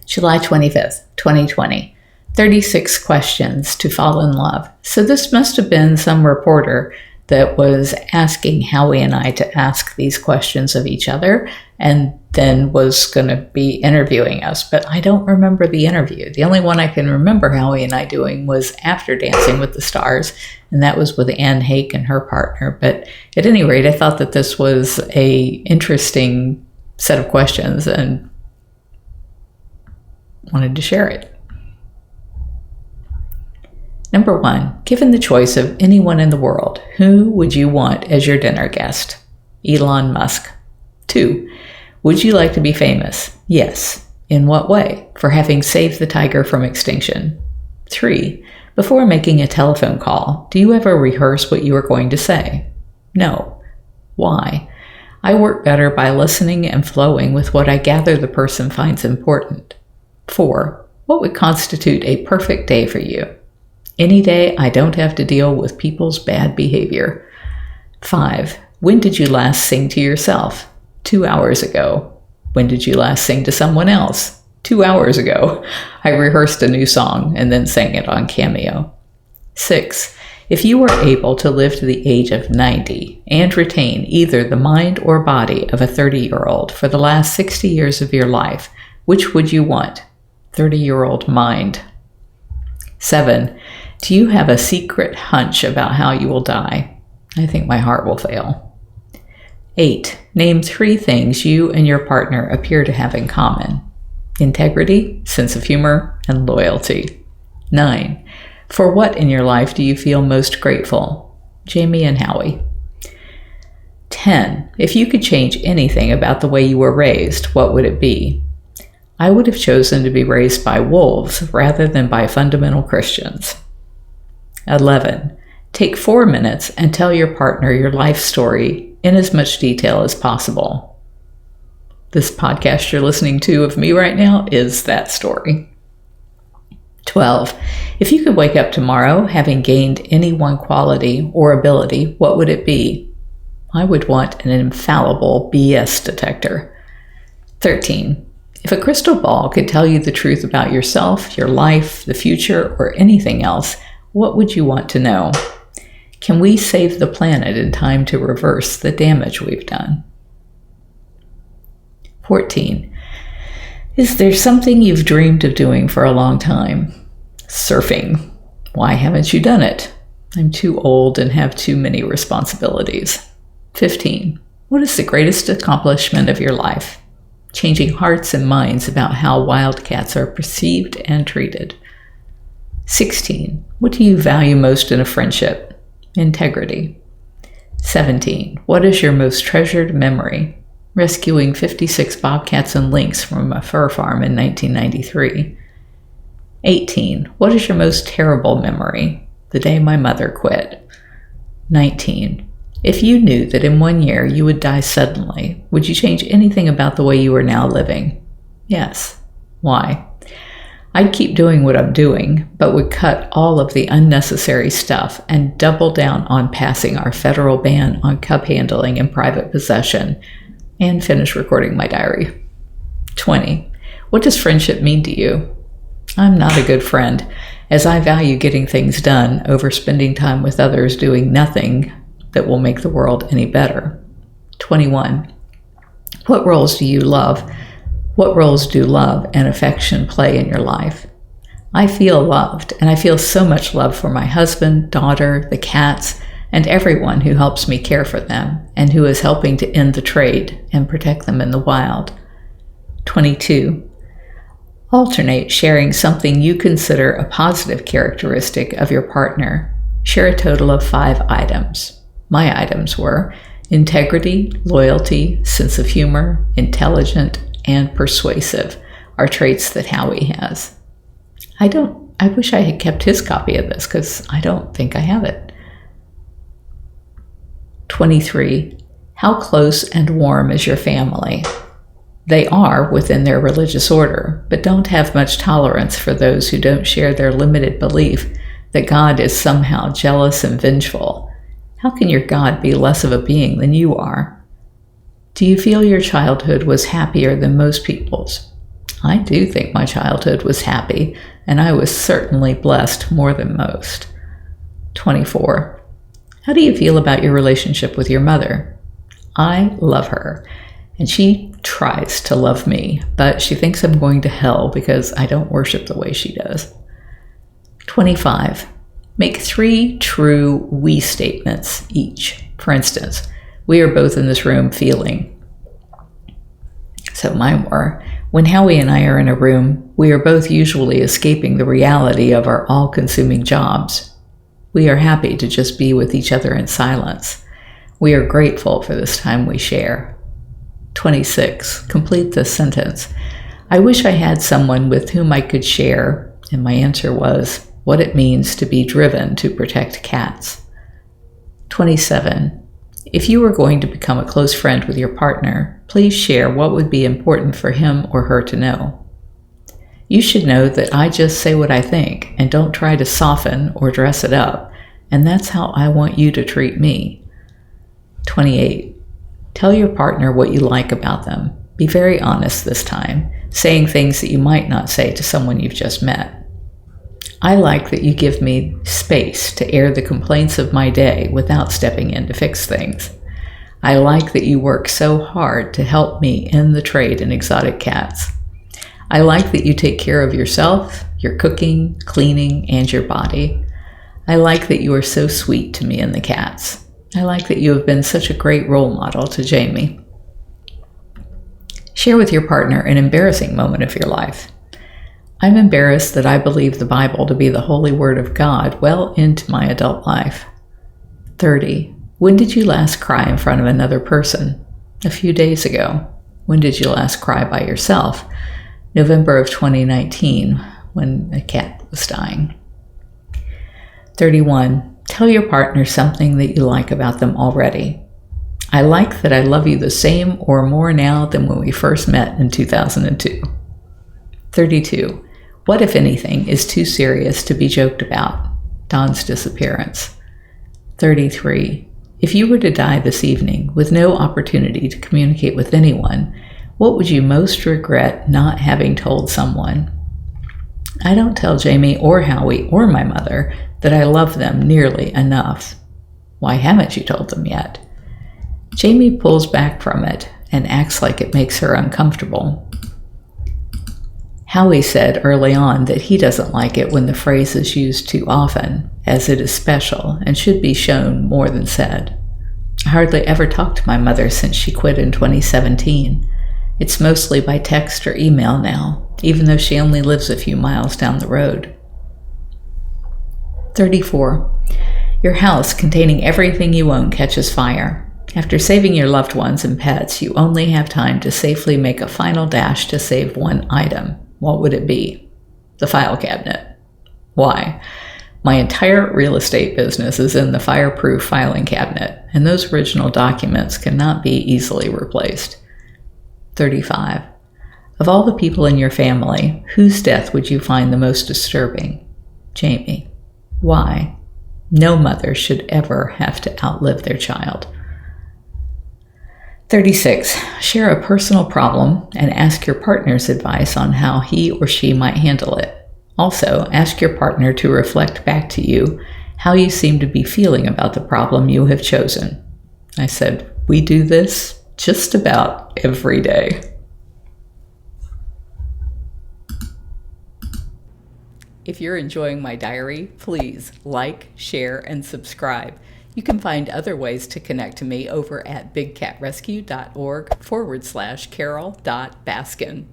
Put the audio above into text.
July 25th, 2020. 36 questions to fall in love. So this must have been some reporter that was asking Howie and I to ask these questions of each other and then was going to be interviewing us. But I don't remember the interview. The only one I can remember Howie and I doing was after Dancing with the Stars, and that was with Anne Hake and her partner. But at any rate, I thought that this was a interesting set of questions and wanted to share it. Number 1, given the choice of anyone in the world, who would you want as your dinner guest? Elon Musk. 2, would you like to be famous? Yes. In what way? For having saved the tiger from extinction. 3, before making a telephone call, do you ever rehearse what you are going to say? No. Why? I work better by listening and flowing with what I gather the person finds important. 4, what would constitute a perfect day for you? Any day I don't have to deal with people's bad behavior. 5, when did you last sing to yourself? 2 hours ago. When did you last sing to someone else? 2 hours ago. I rehearsed a new song and then sang it on Cameo. 6, if you were able to live to the age of 90 and retain either the mind or body of a 30-year-old for the last 60 years of your life, which would you want? 30-year-old mind. 7, do you have a secret hunch about how you will die? I think my heart will fail. 8, name 3 things you and your partner appear to have in common. Integrity, sense of humor, and loyalty. 9, for what in your life do you feel most grateful? Jamie and Howie. 10, if you could change anything about the way you were raised, what would it be? I would have chosen to be raised by wolves rather than by fundamental Christians. 11, take 4 minutes and tell your partner your life story in as much detail as possible. This podcast you're listening to of me right now is that story. 12, if you could wake up tomorrow having gained any one quality or ability, what would it be? I would want an infallible BS detector. 13, if a crystal ball could tell you the truth about yourself, your life, the future, or anything else, what would you want to know? Can we save the planet in time to reverse the damage we've done? 14, is there something you've dreamed of doing for a long time? Surfing. Why haven't you done it? I'm too old and have too many responsibilities. 15, what is the greatest accomplishment of your life? Changing hearts and minds about how wildcats are perceived and treated. 16, what do you value most in a friendship? Integrity. 17, what is your most treasured memory? Rescuing 56 bobcats and lynx from a fur farm in 1993. 18, what is your most terrible memory? The day my mother quit. 19, if you knew that in 1 year you would die suddenly, would you change anything about the way you are now living? Yes. Why? I'd keep doing what I'm doing, but would cut all of the unnecessary stuff and double down on passing our federal ban on cub handling and private possession, and finish recording my diary. 20, what does friendship mean to you? I'm not a good friend, as I value getting things done over spending time with others doing nothing that will make the world any better. 21, what roles do you love? What roles do love and affection play in your life? I feel loved, and I feel so much love for my husband, daughter, the cats, and everyone who helps me care for them and who is helping to end the trade and protect them in the wild. 22, alternate sharing something you consider a positive characteristic of your partner. Share a total of 5 items. My items were integrity, loyalty, sense of humor, intelligent, and persuasive are traits that Howie has. I wish I had kept his copy of this because I don't think I have it. 23, how close and warm is your family? They are within their religious order, but don't have much tolerance for those who don't share their limited belief that God is somehow jealous and vengeful. How can your God be less of a being than you are? Do you feel your childhood was happier than most people's? I do think my childhood was happy, and I was certainly blessed more than most. 24. How do you feel about your relationship with your mother? I love her, and she tries to love me, but she thinks I'm going to hell because I don't worship the way she does. 25. Make 3 true we statements each. For instance, we are both in this room feeling. So mine were, when Howie and I are in a room, we are both usually escaping the reality of our all-consuming jobs. We are happy to just be with each other in silence. We are grateful for this time we share. 26. Complete this sentence. I wish I had someone with whom I could share, and my answer was, what it means to be driven to protect cats. 27. If you were going to become a close friend with your partner, please share what would be important for him or her to know. You should know that I just say what I think and don't try to soften or dress it up, and that's how I want you to treat me. 28. Tell your partner what you like about them. Be very honest this time, saying things that you might not say to someone you've just met. I like that you give me space to air the complaints of my day without stepping in to fix things. I like that you work so hard to help me in the trade in exotic cats. I like that you take care of yourself, your cooking, cleaning, and your body. I like that you are so sweet to me and the cats. I like that you have been such a great role model to Jamie. Share with your partner an embarrassing moment of your life. I'm embarrassed that I believe the Bible to be the holy word of God well into my adult life. 30. When did you last cry in front of another person? A few days ago. When did you last cry by yourself? November of 2019, when a cat was dying. 31. Tell your partner something that you like about them already. I like that I love you the same or more now than when we first met in 2002. 32. What, if anything, is too serious to be joked about? Don's disappearance. 33. If you were to die this evening with no opportunity to communicate with anyone, what would you most regret not having told someone? I don't tell Jamie or Howie or my mother that I love them nearly enough. Why haven't you told them yet? Jamie pulls back from it and acts like it makes her uncomfortable. Howie said early on that he doesn't like it when the phrase is used too often, as it is special and should be shown more than said. I hardly ever talked to my mother since she quit in 2017. It's mostly by text or email now, even though she only lives a few miles down the road. 34. Your house containing everything you own catches fire. After saving your loved ones and pets, you only have time to safely make a final dash to save one item. What would it be? The file cabinet. Why? My entire real estate business is in the fireproof filing cabinet, and those original documents cannot be easily replaced. 35. Of all the people in your family, whose death would you find the most disturbing? Jamie. Why? No mother should ever have to outlive their child. 36. Share a personal problem and ask your partner's advice on how he or she might handle it. Also, ask your partner to reflect back to you how you seem to be feeling about the problem you have chosen. I said, we do this just about every day. If you're enjoying my diary, please like, share, and subscribe. You can find other ways to connect to me over at bigcatrescue.org/Carole.Baskin.